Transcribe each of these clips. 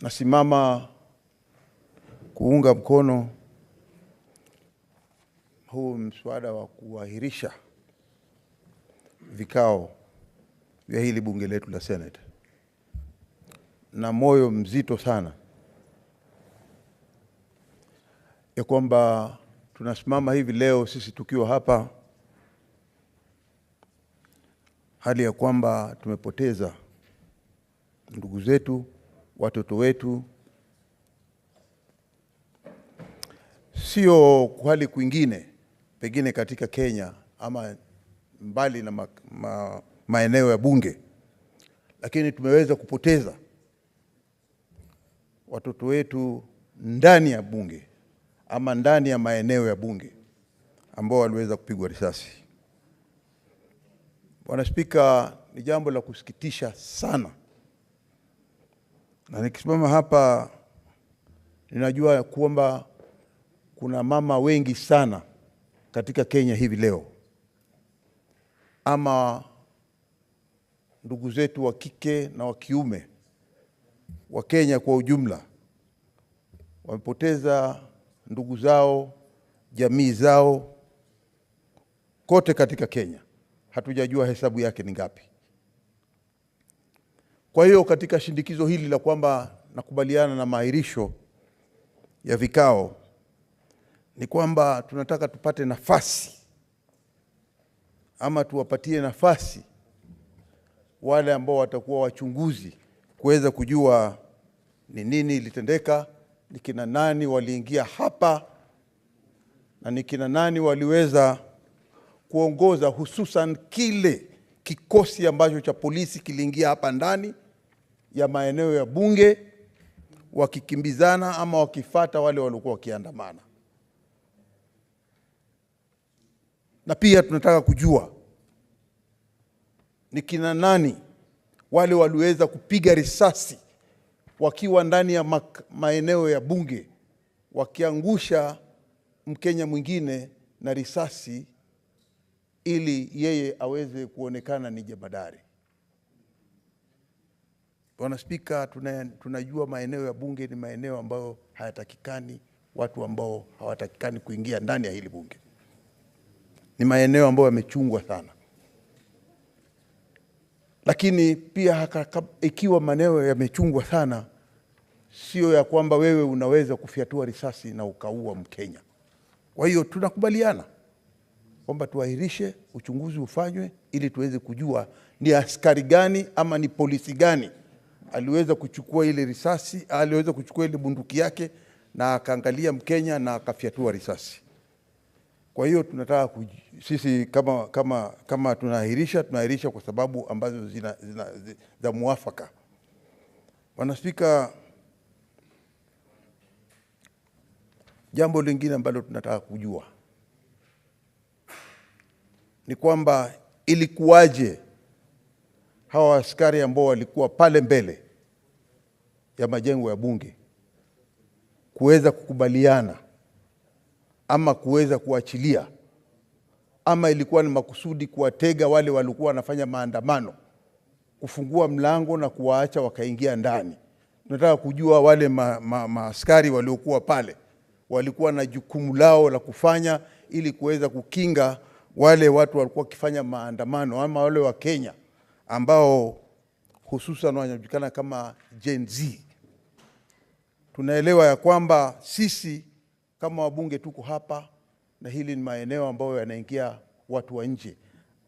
Nasimama kuunga mkono huu mswada wa kuahirisha vikao vya hili bunge letu la Senate na moyo mzito sana ya kwamba tunasimama hivi leo sisi tukiwa hapa hali ya kwamba tumepoteza ndugu zetu, watoto wetu, sio hali kwingine pengine katika Kenya ama mbali na maeneo ya bunge, lakini tumeweza kupoteza watoto wetu ndani ya bunge ama ndani ya maeneo ya bunge ambao waliweza kupigwa risasi. Bwana Spika, ni jambo la kusikitisha sana, na nikisimama hapa ninajua kwamba kuna mama wengi sana katika Kenya hivi leo, ama ndugu zetu wa kike na wa kiume wa Kenya kwa ujumla wamepoteza ndugu zao, jamii zao kote katika Kenya. Hatujajua hesabu yake ni ngapi. Kwa hiyo katika shindikizo hili la kwamba nakubaliana na maahirisho ya vikao, ni kwamba tunataka tupate nafasi ama tuwapatie nafasi wale ambao watakuwa wachunguzi kuweza kujua ni nini ilitendeka, ni kina nani waliingia hapa na ni kina nani waliweza kuongoza hususan kile kikosi ambacho cha polisi kiliingia hapa ndani ya maeneo ya bunge wakikimbizana ama wakifata wale waliokuwa wakiandamana. Na pia tunataka kujua ni kina nani wale waliweza kupiga risasi wakiwa ndani ya maeneo ya bunge wakiangusha Mkenya mwingine na risasi ili yeye aweze kuonekana ni jemadari. Bwana Spika, tunajua maeneo ya bunge ni maeneo ambayo hayatakikani, watu ambao hawatakikani kuingia ndani ya hili bunge. Ni maeneo ambayo yamechungwa sana. Lakini pia ikiwa maeneo yamechungwa sana, sio ya kwamba wewe unaweza kufiatua risasi na ukaua Mkenya. Kwa hiyo tunakubaliana kwamba tuahirishe, uchunguzi ufanywe ili tuweze kujua ni askari gani ama ni polisi gani aliweza kuchukua ile risasi, aliweza kuchukua ile bunduki yake na akaangalia Mkenya na akafiatua risasi. Kwa hiyo tunataka sisi kama tunaahirisha kwa sababu ambazo za muafaka. Bwana Spika, jambo lingine ambalo tunataka kujua ni kwamba ilikuwaje hawa askari ambao walikuwa pale mbele ya majengo ya bunge kuweza kukubaliana ama kuweza kuachilia, ama ilikuwa ni makusudi kuwatega wale walikuwa wanafanya maandamano, kufungua mlango na kuwaacha wakaingia ndani. Tunataka kujua wale maaskari waliokuwa pale walikuwa na jukumu lao la kufanya ili kuweza kukinga wale watu walikuwa wakifanya maandamano ama wale wa Kenya ambao hususan wanajulikana kama Gen Z. Tunaelewa ya kwamba sisi kama wabunge tuko hapa na hili ni maeneo ambayo yanaingia watu wa nje.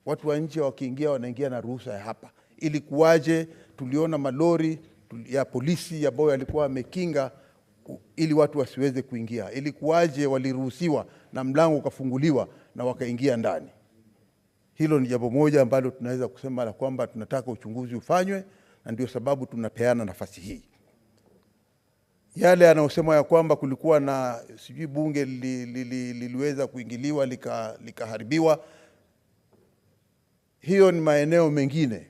Watu wa nje wakiingia wanaingia na ruhusa ya hapa. Ilikuwaje tuliona malori ya polisi ambayo yalikuwa yamekinga ili watu wasiweze kuingia? Ilikuwaje waliruhusiwa na mlango ukafunguliwa na wakaingia ndani? Hilo ni jambo moja ambalo tunaweza kusema la kwamba tunataka uchunguzi ufanywe, na ndio sababu tunapeana nafasi hii. Yale yanayosema ya kwamba kulikuwa na sijui bunge liliweza kuingiliwa likaharibiwa, hiyo ni maeneo mengine,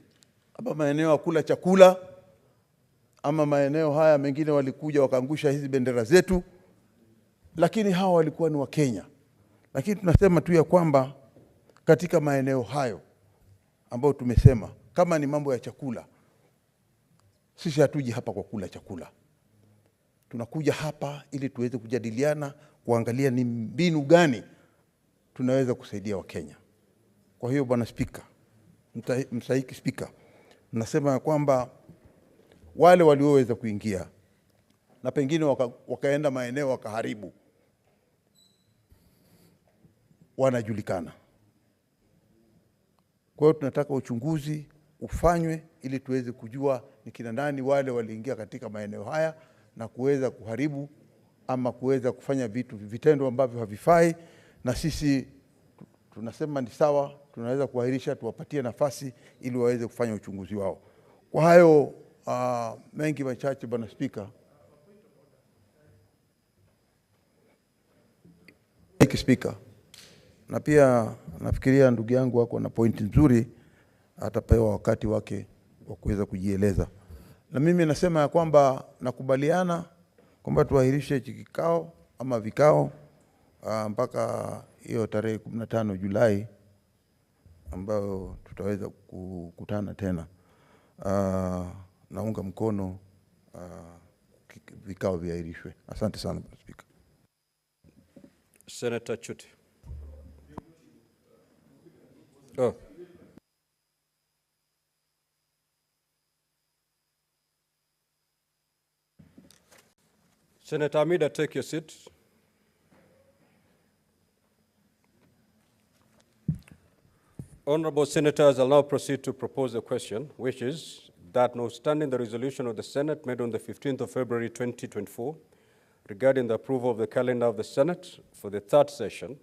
ama maeneo ya kula chakula, ama maeneo haya mengine walikuja wakaangusha hizi bendera zetu, lakini hawa walikuwa ni wa Kenya. Lakini tunasema tu ya kwamba katika maeneo hayo ambayo tumesema kama ni mambo ya chakula, sisi hatuji hapa kwa kula chakula. tunakuja hapa ili tuweze kujadiliana, kuangalia ni mbinu gani tunaweza kusaidia Wakenya. Kwa hiyo Bwana Spika, mstahiki Spika, nasema kwamba wale walioweza kuingia na pengine wakaenda maeneo wakaharibu, wanajulikana. Kwa hiyo tunataka uchunguzi ufanywe ili tuweze kujua ni kina nani wale waliingia katika maeneo haya na kuweza kuharibu ama kuweza kufanya vitendo ambavyo havifai, na sisi tunasema ni sawa, tunaweza kuahirisha, tuwapatie nafasi ili waweze kufanya uchunguzi wao. Kwa hayo mengi machache Bwana Spika. Spika, na pia nafikiria ndugu yangu wako na pointi nzuri, atapewa wakati wake wa kuweza kujieleza. Na mimi nasema ya kwamba nakubaliana kwamba tuahirishe kikao ama vikao mpaka hiyo tarehe 15 Julai ambayo tutaweza kukutana tena. Naunga mkono vikao viahirishwe. Asante sana Bwana Spika. Senator Chuti. Oh. Senator Amida, take your seat. Honorable Senators, I'll now proceed to propose a question, which is that notwithstanding the resolution of the Senate made on the 15th of February 2024 regarding the approval of the calendar of the Senate for the third session,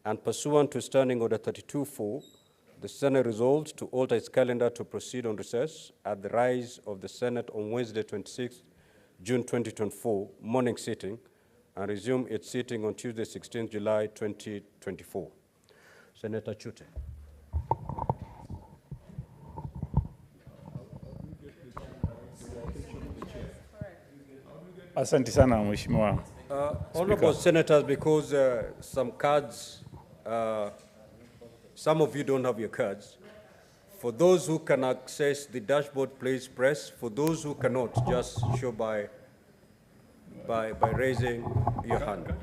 and pursuant to Standing Order 32-4, the Senate resolved to alter its calendar to proceed on recess at the rise of the Senate on Wednesday 26 June 2024 morning sitting and resume its sitting on Tuesday 16 July 2024. Senator Chuti. Asante sana Mheshimiwa. Honorable Senators, because some cards, some of you don't have your cards. For those who can access the dashboard, please press. For those who cannot, just show by raising your hand.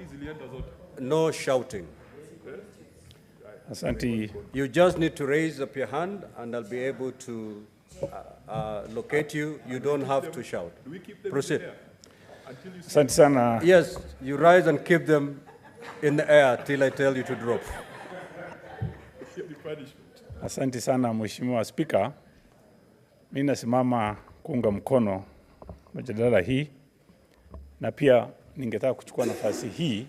No shouting. Asante. You just need to raise up your hand and I'll be able to locate you. You don't have to shout. Proceed. Asante sana. Yes, you rise and keep them in the air till I tell you to drop. Asante sana Mheshimiwa Spika. Mimi nasimama kuunga mkono mjadala hii, na pia ningetaka kuchukua nafasi hii